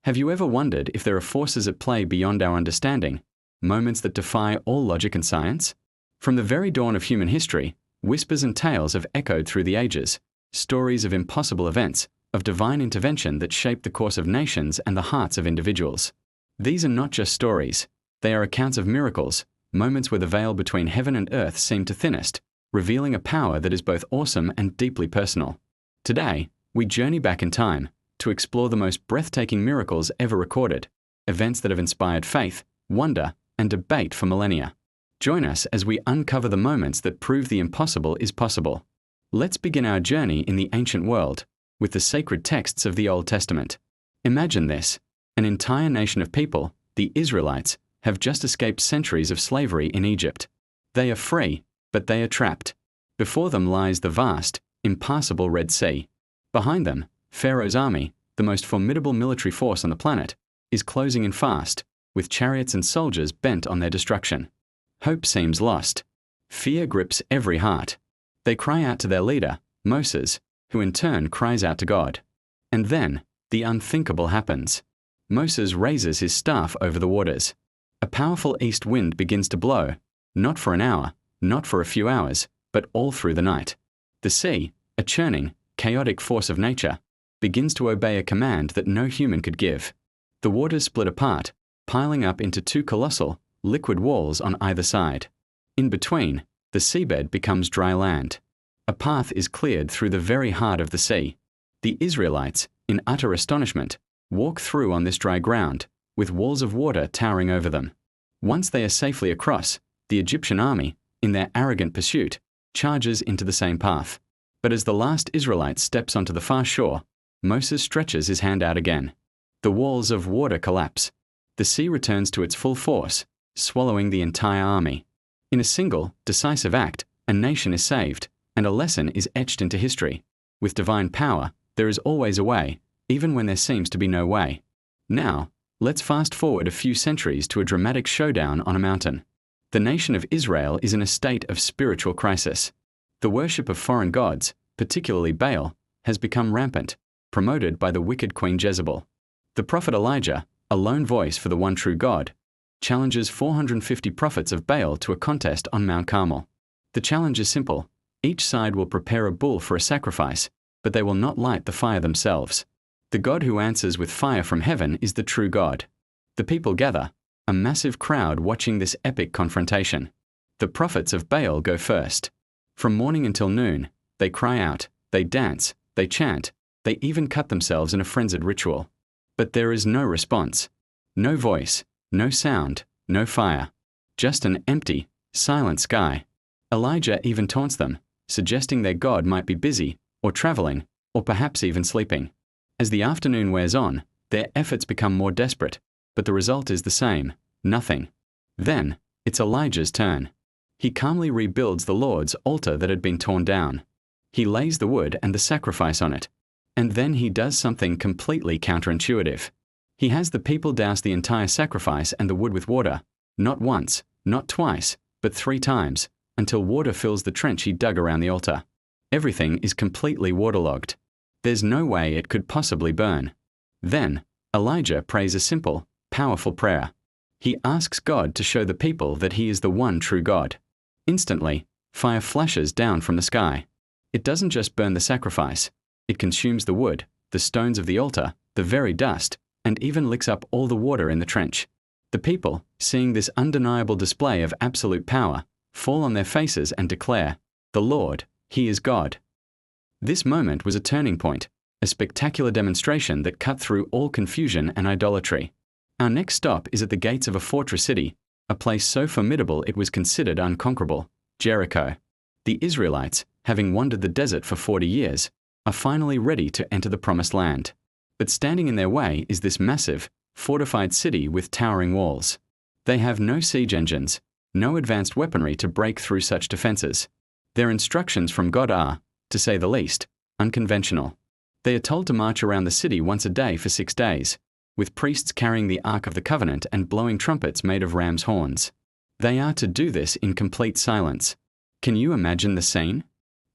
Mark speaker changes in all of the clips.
Speaker 1: Have you ever wondered if there are forces at play beyond our understanding, moments that defy all logic and science? From the very dawn of human history, whispers and tales have echoed through the ages, stories of impossible events, of divine intervention that shaped the course of nations and the hearts of individuals. These are not just stories, they are accounts of miracles, moments where the veil between heaven and earth seemed to thinnest, revealing a power that is both awesome and deeply personal. Today, we journey back in time to explore the most breathtaking miracles ever recorded, events that have inspired faith, wonder, and debate for millennia. Join us as we uncover the moments that prove the impossible is possible. Let's begin our journey in the ancient world with the sacred texts of the Old Testament. Imagine this: an entire nation of people, the Israelites, have just escaped centuries of slavery in Egypt. They are free, but they are trapped. Before them lies the vast, impassable Red Sea. Behind them, Pharaoh's army, the most formidable military force on the planet, is closing in fast, with chariots and soldiers bent on their destruction. Hope seems lost. Fear grips every heart. They cry out to their leader, Moses, who in turn cries out to God. And then, the unthinkable happens. Moses raises his staff over the waters. A powerful east wind begins to blow, not for an hour, not for a few hours, but all through the night. The sea, a churning, chaotic force of nature, begins to obey a command that no human could give. The waters split apart, piling up into two colossal, liquid walls on either side. In between, the seabed becomes dry land. A path is cleared through the very heart of the sea. The Israelites, in utter astonishment, walk through on this dry ground, with walls of water towering over them. Once they are safely across, the Egyptian army, in their arrogant pursuit, charges into the same path. But as the last Israelite steps onto the far shore, Moses stretches his hand out again. The walls of water collapse. The sea returns to its full force, swallowing the entire army. In a single, decisive act, a nation is saved, and a lesson is etched into history. With divine power, there is always a way, even when there seems to be no way. Now, let's fast forward a few centuries to a dramatic showdown on a mountain. The nation of Israel is in a state of spiritual crisis. The worship of foreign gods, particularly Baal, has become rampant, promoted by the wicked Queen Jezebel. The prophet Elijah, a lone voice for the one true God, challenges 450 prophets of Baal to a contest on Mount Carmel. The challenge is simple. Each side will prepare a bull for a sacrifice, but they will not light the fire themselves. The God who answers with fire from heaven is the true God. The people gather, a massive crowd watching this epic confrontation. The prophets of Baal go first. From morning until noon, they cry out, they dance, they chant, they even cut themselves in a frenzied ritual. But there is no response. No voice, no sound, no fire. Just an empty, silent sky. Elijah even taunts them, suggesting their God might be busy, or traveling, or perhaps even sleeping. As the afternoon wears on, their efforts become more desperate, but the result is the same: nothing. Then, it's Elijah's turn. He calmly rebuilds the Lord's altar that had been torn down. He lays the wood and the sacrifice on it. And then he does something completely counterintuitive. He has the people douse the entire sacrifice and the wood with water, not once, not twice, but 3 times, until water fills the trench he dug around the altar. Everything is completely waterlogged. There's no way it could possibly burn. Then, Elijah prays a simple, powerful prayer. He asks God to show the people that he is the one true God. Instantly, fire flashes down from the sky. It doesn't just burn the sacrifice. It consumes the wood, the stones of the altar, the very dust, and even licks up all the water in the trench. The people, seeing this undeniable display of absolute power, fall on their faces and declare, "The Lord, He is God." This moment was a turning point, a spectacular demonstration that cut through all confusion and idolatry. Our next stop is at the gates of a fortress city, a place so formidable it was considered unconquerable, Jericho. The Israelites, having wandered the desert for 40 years, are finally ready to enter the promised land. But standing in their way is this massive, fortified city with towering walls. They have no siege engines, no advanced weaponry to break through such defenses. Their instructions from God are, to say the least, unconventional. They are told to march around the city once a day for 6 days, with priests carrying the Ark of the Covenant and blowing trumpets made of ram's horns. They are to do this in complete silence. Can you imagine the scene?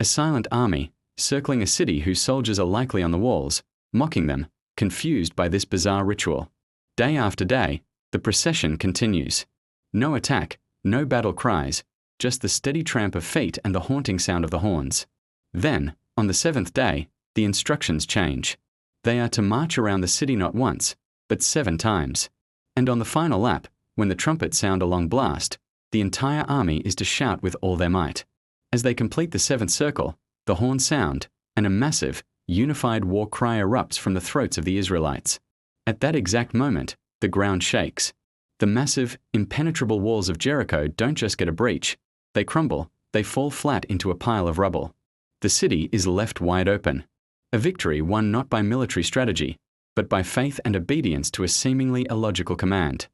Speaker 1: A silent army, circling a city whose soldiers are likely on the walls, mocking them, confused by this bizarre ritual. Day after day, the procession continues. No attack, no battle cries, just the steady tramp of feet and the haunting sound of the horns. Then, on the seventh day, the instructions change. They are to march around the city not once, but 7 times. And on the final lap, when the trumpets sound a long blast, the entire army is to shout with all their might. As they complete the 7th circle, the horns sound, and a massive, unified war cry erupts from the throats of the Israelites. At that exact moment, the ground shakes. The massive, impenetrable walls of Jericho don't just get a breach. They crumble, they fall flat into a pile of rubble. The city is left wide open. A victory won not by military strategy, but by faith and obedience to a seemingly illogical command.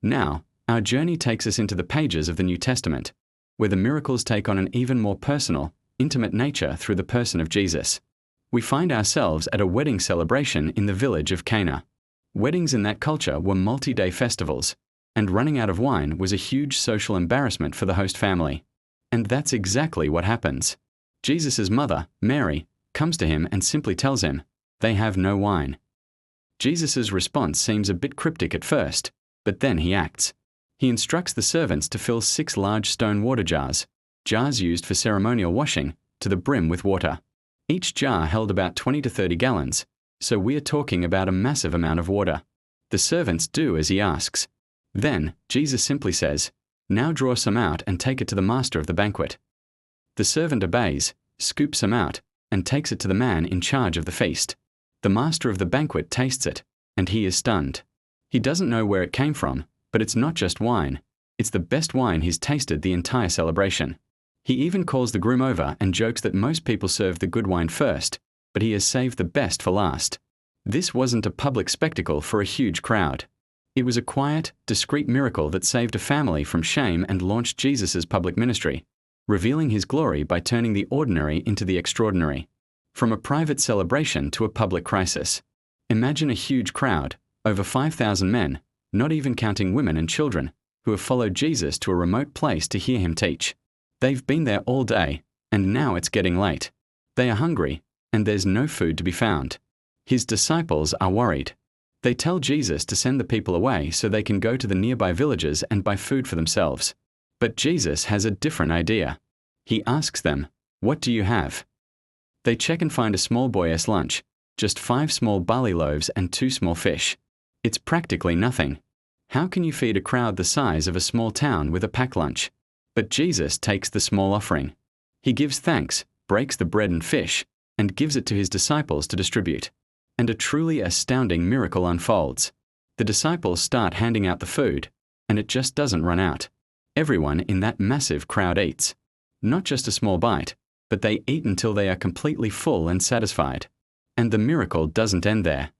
Speaker 1: Now, our journey takes us into the pages of the New Testament, where the miracles take on an even more personal, intimate nature through the person of Jesus. We find ourselves at a wedding celebration in the village of Cana. Weddings in that culture were multi-day festivals, and running out of wine was a huge social embarrassment for the host family. And that's exactly what happens. Jesus' mother, Mary, comes to him and simply tells him, "They have no wine." Jesus' response seems a bit cryptic at first, but then he acts. He instructs the servants to fill 6 large stone water jars, jars used for ceremonial washing, to the brim with water. Each jar held about 20 to 30 gallons, so we are talking about a massive amount of water. The servants do as he asks. Then, Jesus simply says, "Now draw some out and take it to the master of the banquet." The servant obeys, scoops some out, and takes it to the man in charge of the feast. The master of the banquet tastes it, and he is stunned. He doesn't know where it came from, but it's not just wine. It's the best wine he's tasted the entire celebration. He even calls the groom over and jokes that most people serve the good wine first, but he has saved the best for last. This wasn't a public spectacle for a huge crowd. It was a quiet, discreet miracle that saved a family from shame and launched Jesus' public ministry, revealing his glory by turning the ordinary into the extraordinary. From a private celebration to a public crisis. Imagine a huge crowd, over 5,000 men, not even counting women and children, who have followed Jesus to a remote place to hear him teach. They've been there all day, and now it's getting late. They are hungry, and there's no food to be found. His disciples are worried. They tell Jesus to send the people away so they can go to the nearby villages and buy food for themselves. But Jesus has a different idea. He asks them, "What do you have?" They check and find a small boy's lunch, just 5 small barley loaves and 2 small fish. It's practically nothing. How can you feed a crowd the size of a small town with a packed lunch? But Jesus takes the small offering. He gives thanks, breaks the bread and fish, and gives it to his disciples to distribute. And a truly astounding miracle unfolds. The disciples start handing out the food, and it just doesn't run out. Everyone in that massive crowd eats. Not just a small bite, but they eat until they are completely full and satisfied. And the miracle doesn't end there.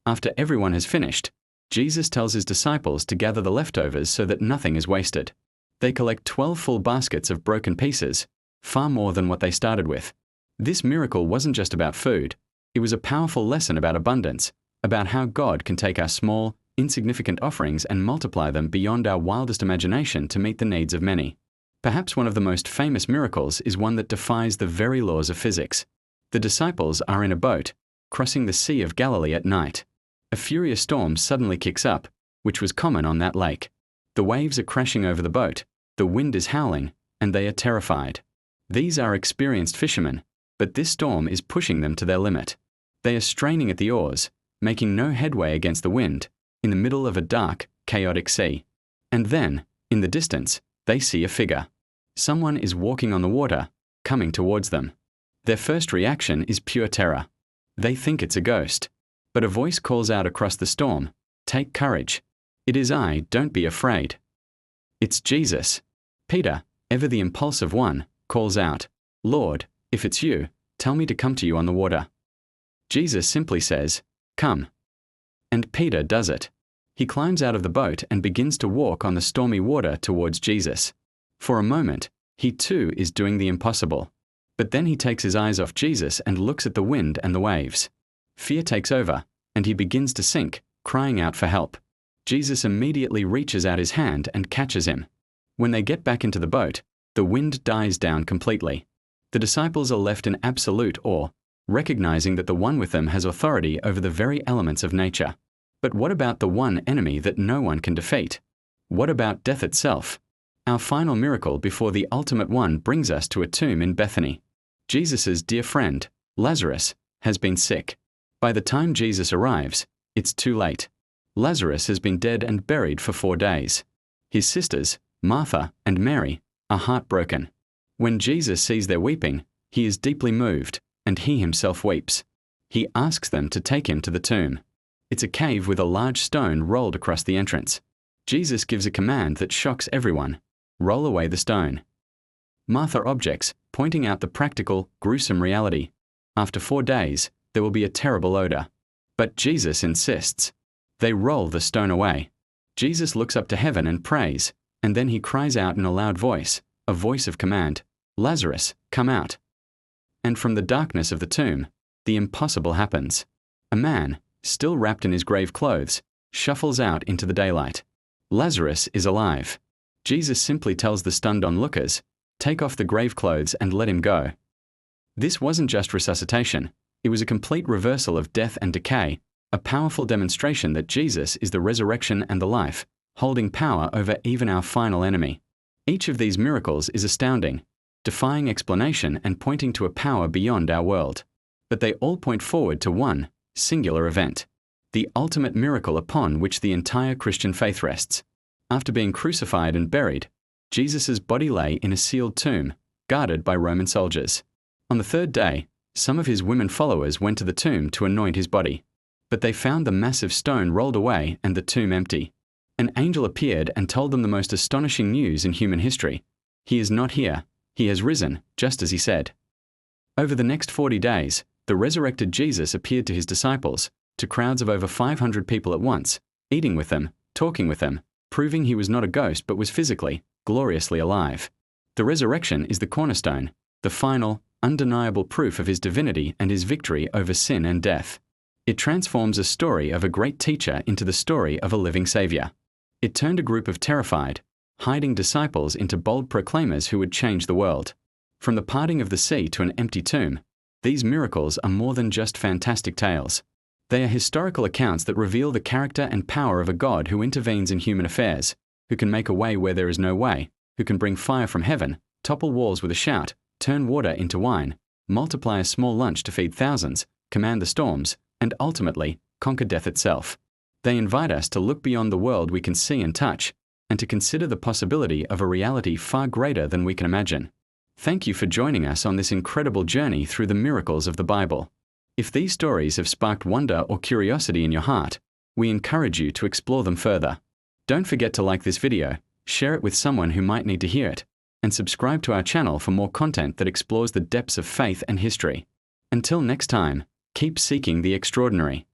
Speaker 1: After everyone has finished, Jesus tells his disciples to gather the leftovers so that nothing is wasted. They collect 12 full baskets of broken pieces, far more than what they started with. This miracle wasn't just about food. It was a powerful lesson about abundance, about how God can take our small, insignificant offerings and multiply them beyond our wildest imagination to meet the needs of many. Perhaps one of the most famous miracles is one that defies the very laws of physics. The disciples are in a boat, crossing the Sea of Galilee at night. A furious storm suddenly kicks up, which was common on that lake. The waves are crashing over the boat, the wind is howling, and they are terrified. These are experienced fishermen, but this storm is pushing them to their limit. They are straining at the oars, making no headway against the wind, in the middle of a dark, chaotic sea. And then, in the distance, they see a figure. Someone is walking on the water, coming towards them. Their first reaction is pure terror. They think it's a ghost. But a voice calls out across the storm, "Take courage. It is I, don't be afraid." It's Jesus. Peter, ever the impulsive one, calls out, "Lord, if it's you, tell me to come to you on the water." Jesus simply says, "Come." And Peter does it. He climbs out of the boat and begins to walk on the stormy water towards Jesus. For a moment, he too is doing the impossible. But then he takes his eyes off Jesus and looks at the wind and the waves. Fear takes over, and he begins to sink, crying out for help. Jesus immediately reaches out his hand and catches him. When they get back into the boat, the wind dies down completely. The disciples are left in absolute awe, recognizing that the one with them has authority over the very elements of nature. But what about the one enemy that no one can defeat? What about death itself? Our final miracle before the ultimate one brings us to a tomb in Bethany. Jesus' dear friend, Lazarus, has been sick. By the time Jesus arrives, it's too late. Lazarus has been dead and buried for 4 days. His sisters, Martha and Mary, are heartbroken. When Jesus sees their weeping, he is deeply moved, and he himself weeps. He asks them to take him to the tomb. It's a cave with a large stone rolled across the entrance. Jesus gives a command that shocks everyone. Roll away the stone. Martha objects, pointing out the practical, gruesome reality. After 4 days, there will be a terrible odor. But Jesus insists. They roll the stone away. Jesus looks up to heaven and prays, and then he cries out in a loud voice, a voice of command, "Lazarus, come out." And from the darkness of the tomb, the impossible happens. A man, still wrapped in his grave clothes, shuffles out into the daylight. Lazarus is alive. Jesus simply tells the stunned onlookers, "Take off the grave clothes and let him go." This wasn't just resuscitation. It was a complete reversal of death and decay, a powerful demonstration that Jesus is the resurrection and the life, holding power over even our final enemy. Each of these miracles is astounding, defying explanation and pointing to a power beyond our world. But they all point forward to one singular event, the ultimate miracle upon which the entire Christian faith rests. After being crucified and buried, Jesus' body lay in a sealed tomb, guarded by Roman soldiers. On the 3rd day, some of his women followers went to the tomb to anoint his body. But they found the massive stone rolled away and the tomb empty. An angel appeared and told them the most astonishing news in human history. He is not here. He has risen, just as he said. Over the next 40 days, the resurrected Jesus appeared to his disciples, to crowds of over 500 people at once, eating with them, talking with them, proving he was not a ghost but was physically, gloriously alive. The resurrection is the cornerstone, the final, undeniable proof of his divinity and his victory over sin and death. It transforms a story of a great teacher into the story of a living Savior. It turned a group of terrified, hiding disciples into bold proclaimers who would change the world. From the parting of the sea to an empty tomb, these miracles are more than just fantastic tales. They are historical accounts that reveal the character and power of a God who intervenes in human affairs, who can make a way where there is no way, who can bring fire from heaven, topple walls with a shout, turn water into wine, multiply a small lunch to feed thousands, command the storms, and ultimately conquer death itself. They invite us to look beyond the world we can see and touch, and to consider the possibility of a reality far greater than we can imagine. Thank you for joining us on this incredible journey through the miracles of the Bible. If these stories have sparked wonder or curiosity in your heart, we encourage you to explore them further. Don't forget to like this video, share it with someone who might need to hear it, and subscribe to our channel for more content that explores the depths of faith and history. Until next time, keep seeking the extraordinary.